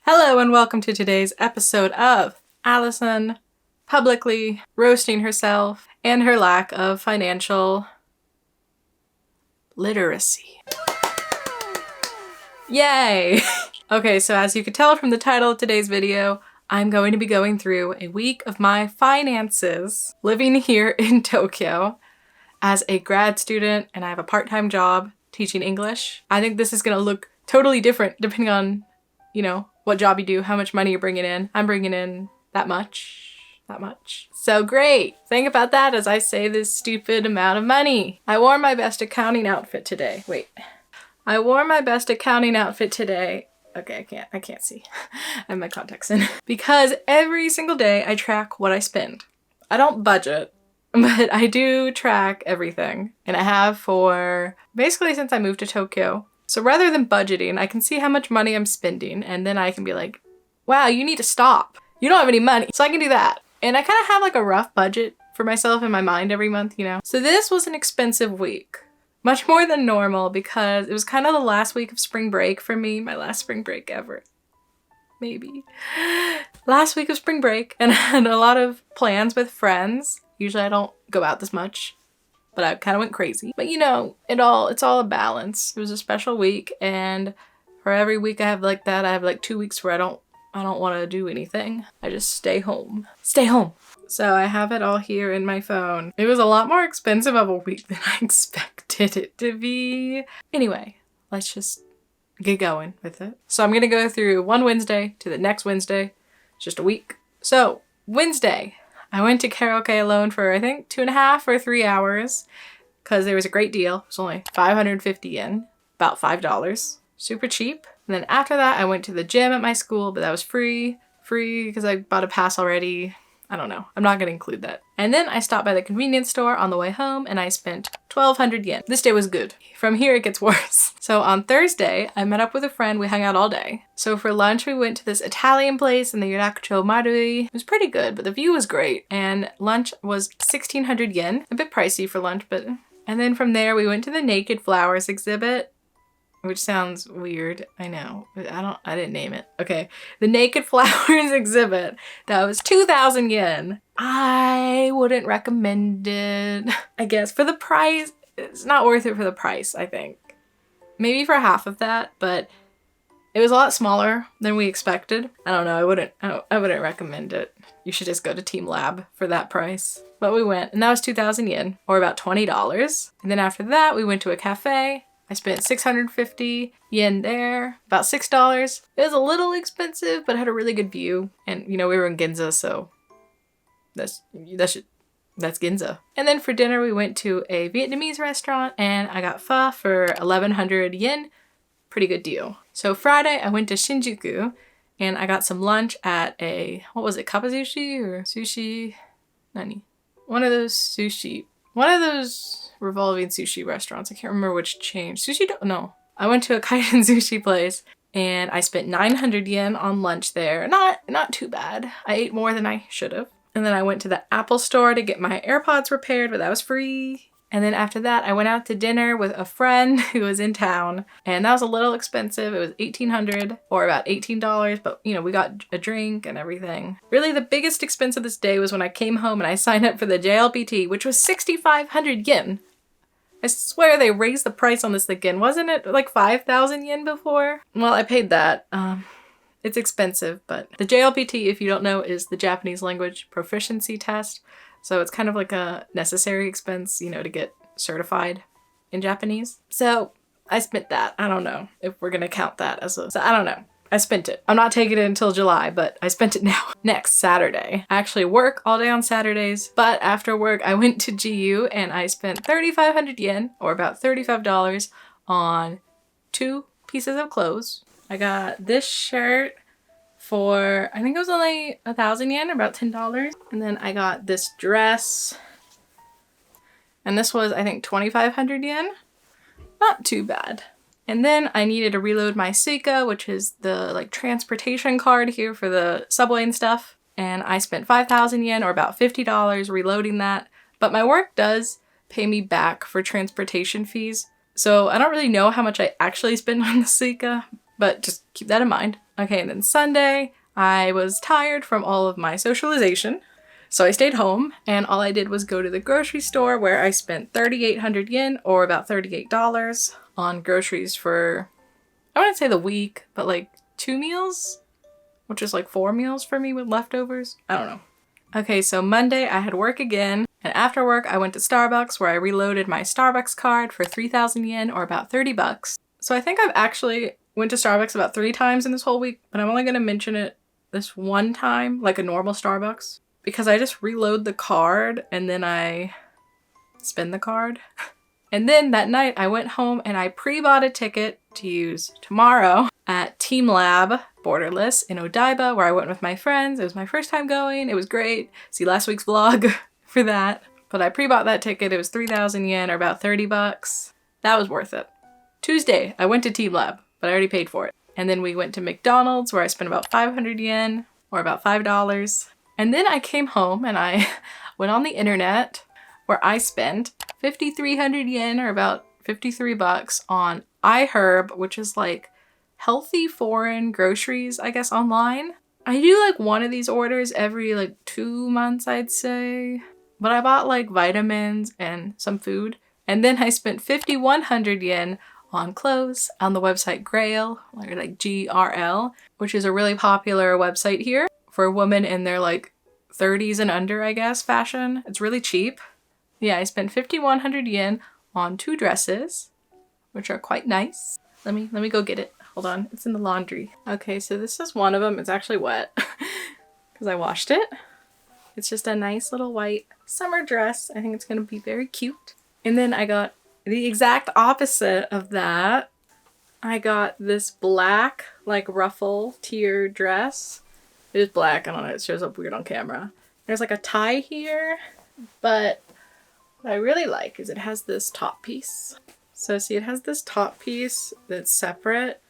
Hello and welcome to today's episode of Allison publicly roasting herself and her lack of financial literacy. Yay! Okay, so as you could tell from the title of today's video, I'm going to be going through a week of my finances living here in Tokyo as a grad student, and I have a part-time job teaching English. I think this is gonna look totally different depending on, what job you do, how much money you're bringing in. I'm bringing in that much. So great. Think about that as I say this stupid amount of money. I wore my best accounting outfit today. I wore my best accounting outfit today. Okay, I can't see. I have my contacts in. Because every single day I track what I spend. I don't budget, but I do track everything. And I have for basically since I moved to Tokyo. So rather than budgeting, I can see how much money I'm spending, and then I can be like, wow, you need to stop. You don't have any money. So I can do that. And I kind of have like a rough budget for myself in my mind every month, So this was an expensive week. Much more than normal because it was kind of the last week of spring break for me. My last spring break ever. Maybe. Last week of spring break, and I had a lot of plans with friends. Usually I don't go out this much, but I kind of went crazy. But it's all a balance. It was a special week, and for every week I have like that, I have like 2 weeks where I don't want to do anything. I just stay home. So I have it all here in my phone. It was a lot more expensive of a week than I expected it to be. Anyway, let's just get going with it. So I'm gonna go through one Wednesday to the next Wednesday. It's just a week. So Wednesday, I went to karaoke alone for I think 2.5 or 3 hours because there was a great deal. It was only 550 yen, about $5. Super cheap. And then after that, I went to the gym at my school, but that was free because I bought a pass already. I don't know. I'm not going to include that. And then I stopped by the convenience store on the way home and I spent 1,200 yen. This day was good. From here, it gets worse. So on Thursday, I met up with a friend. We hung out all day. So for lunch, we went to this Italian place in the Yurakucho Marui. It was pretty good, but the view was great. And lunch was 1,600 yen. A bit pricey for lunch, but... And then from there, we went to the Naked Flowers exhibit, which sounds weird, I know, but I didn't name it. Okay, the Naked Flowers exhibit, that was 2,000 yen. I wouldn't recommend it. I guess for the price, it's not worth it for the price, I think. Maybe for half of that, but it was a lot smaller than we expected. I don't know, I wouldn't recommend it. You should just go to Team Lab for that price. But we went, and that was 2,000 yen, or about $20. And then after that, we went to a cafe. I spent 650 yen there, about $6. It was a little expensive, but had a really good view. And, we were in Ginza, so that's Ginza. And then for dinner, we went to a Vietnamese restaurant, and I got pho for 1,100 yen. Pretty good deal. So Friday, I went to Shinjuku, and I got some lunch at what was it, Kapazushi or Sushi? Nani? One of those revolving sushi restaurants. I can't remember which chain. I went to a kaisen sushi place and I spent 900 yen on lunch there. Not too bad. I ate more than I should have. And then I went to the Apple store to get my AirPods repaired, but that was free. And then after that, I went out to dinner with a friend who was in town, and that was a little expensive. It was 1,800 or about $18, but we got a drink and everything. Really, the biggest expense of this day was when I came home and I signed up for the JLPT, which was 6,500 yen. I swear they raised the price on this again. Wasn't it like 5,000 yen before? Well, I paid that. It's expensive, but the JLPT, if you don't know, is the Japanese language proficiency test. So it's kind of like a necessary expense, to get certified in Japanese. So I spent that. I don't know if we're gonna count that so I don't know. I spent it. I'm not taking it until July, but I spent it now. Next Saturday. I actually work all day on Saturdays, but after work I went to GU and I spent 3,500 yen, or about $35, on 2 pieces of clothes. I got this shirt for, I think it was only 1,000 yen, or about $10. And then I got this dress, and this was, I think, 2,500 yen. Not too bad. And then I needed to reload my Suica, which is the transportation card here for the subway and stuff. And I spent 5,000 yen, or about $50, reloading that. But my work does pay me back for transportation fees. So I don't really know how much I actually spend on the Suica, but just keep that in mind. Okay, and then Sunday, I was tired from all of my socialization. So I stayed home and all I did was go to the grocery store where I spent 3,800 yen or about $38 on groceries for, I wouldn't say the week, but like 2 meals, which is like 4 meals for me with leftovers. I don't know. Okay, so Monday I had work again, and after work I went to Starbucks where I reloaded my Starbucks card for 3,000 yen or about $30. So I think I've actually went to Starbucks about 3 times in this whole week, but I'm only gonna mention it this one time, like a normal Starbucks, because I just reload the card and then I spend the card. And then that night I went home and I pre-bought a ticket to use tomorrow at Team Lab Borderless in Odaiba, where I went with my friends. It was my first time going. It was great. See last week's vlog for that. But I pre-bought that ticket. It was 3,000 yen or about $30. That was worth it. Tuesday, I went to Team Lab, but I already paid for it. And then we went to McDonald's where I spent about 500 yen or about $5. And then I came home and I went on the internet where I spent 5,300 yen or about $53 on iHerb, which is like healthy foreign groceries, I guess, online. I do like one of these orders every like 2 months, I'd say. But I bought like vitamins and some food. And then I spent 5,100 yen on clothes on the website Grail, or like GRL, which is a really popular website here for women in their like 30s and under, I guess, fashion. It's really cheap. Yeah, I spent 5,100 yen on 2 dresses, which are quite nice. Let me go get it. Hold on, it's in the laundry. Okay, so this is one of them. It's actually wet because I washed it. It's just a nice little white summer dress. I think it's gonna be very cute. And then I got the exact opposite of that. I got this black, like ruffle tier dress. It is black, I don't know, it shows up weird on camera. There's like a tie here, but what I really like is it has this top piece. So see, it has this top piece that's separate,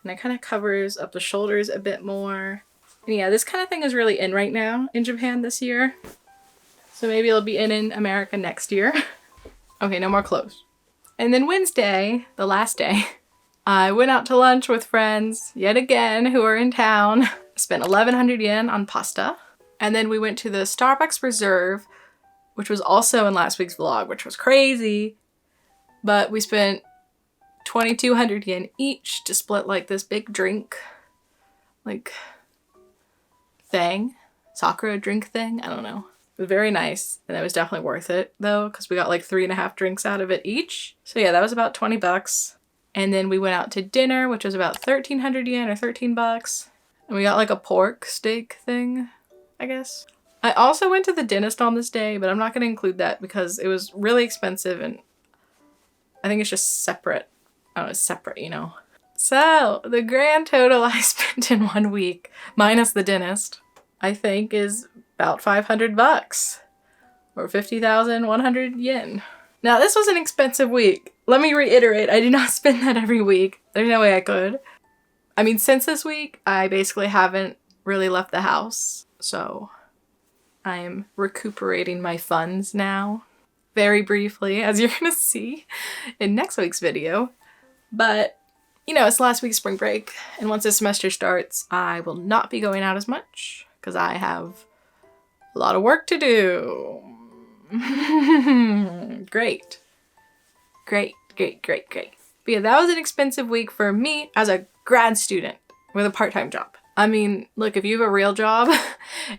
and it kind of covers up the shoulders a bit more. And yeah, this kind of thing is really in right now in Japan this year. So maybe it'll be in America next year. Okay, no more clothes. And then Wednesday, the last day, I went out to lunch with friends yet again who are in town. Spent 1,100 yen on pasta. And then we went to the Starbucks Reserve, which was also in last week's vlog, which was crazy. But we spent 2,200 yen each to split like this big drink, like thing, sakura drink thing, I don't know. It was very nice, and it was definitely worth it though, because we got like 3.5 drinks out of it each. So yeah, that was about $20. And then we went out to dinner, which was about 1,300 yen or $13. And we got like a pork steak thing, I guess. I also went to the dentist on this day, but I'm not going to include that because it was really expensive and I think it's just separate. Oh, it's separate, you know. So the grand total I spent in 1 week, minus the dentist, I think is about $500 or 50,100 yen. Now this was an expensive week. Let me reiterate, I do not spend that every week. There's no way I could. I mean, since this week, I basically haven't really left the house, so I'm recuperating my funds now. Very briefly, as you're gonna see in next week's video. But, you know, it's last week's spring break, and once the semester starts, I will not be going out as much, because I have a lot of work to do. Great. Great, great, great, great. But yeah, that was an expensive week for me as a grad student with a part-time job. I mean, look, if you have a real job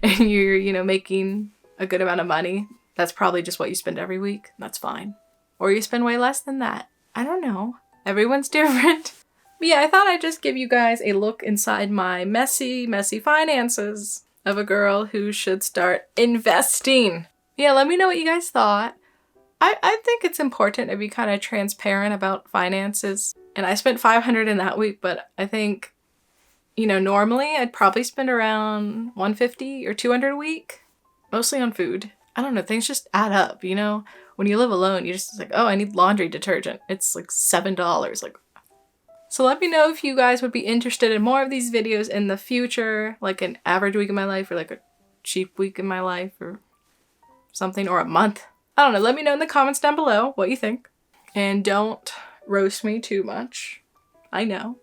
and you're, you know, making a good amount of money, that's probably just what you spend every week. That's fine. Or you spend way less than that. I don't know. Everyone's different. But yeah, I thought I'd just give you guys a look inside my messy, messy finances of a girl who should start investing. Yeah, let me know what you guys thought. I think it's important to be kind of transparent about finances. And I spent 500 in that week, but I think, you know, normally I'd probably spend around 150 or 200 a week, mostly on food. I don't know, things just add up, you know? When you live alone, you just like, oh, I need laundry detergent. It's like $7. Like, so let me know if you guys would be interested in more of these videos in the future, like an average week in my life or like a cheap week in my life or something, or a month. I don't know. Let me know in the comments down below what you think. And don't roast me too much. I know.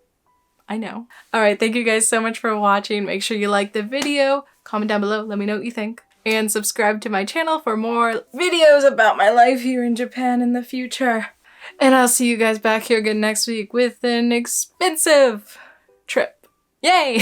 I know. All right, thank you guys so much for watching. Make sure you like the video, comment down below, let me know what you think, and subscribe to my channel for more videos about my life here in Japan in the future. And I'll see you guys back here again next week with an expensive trip. Yay!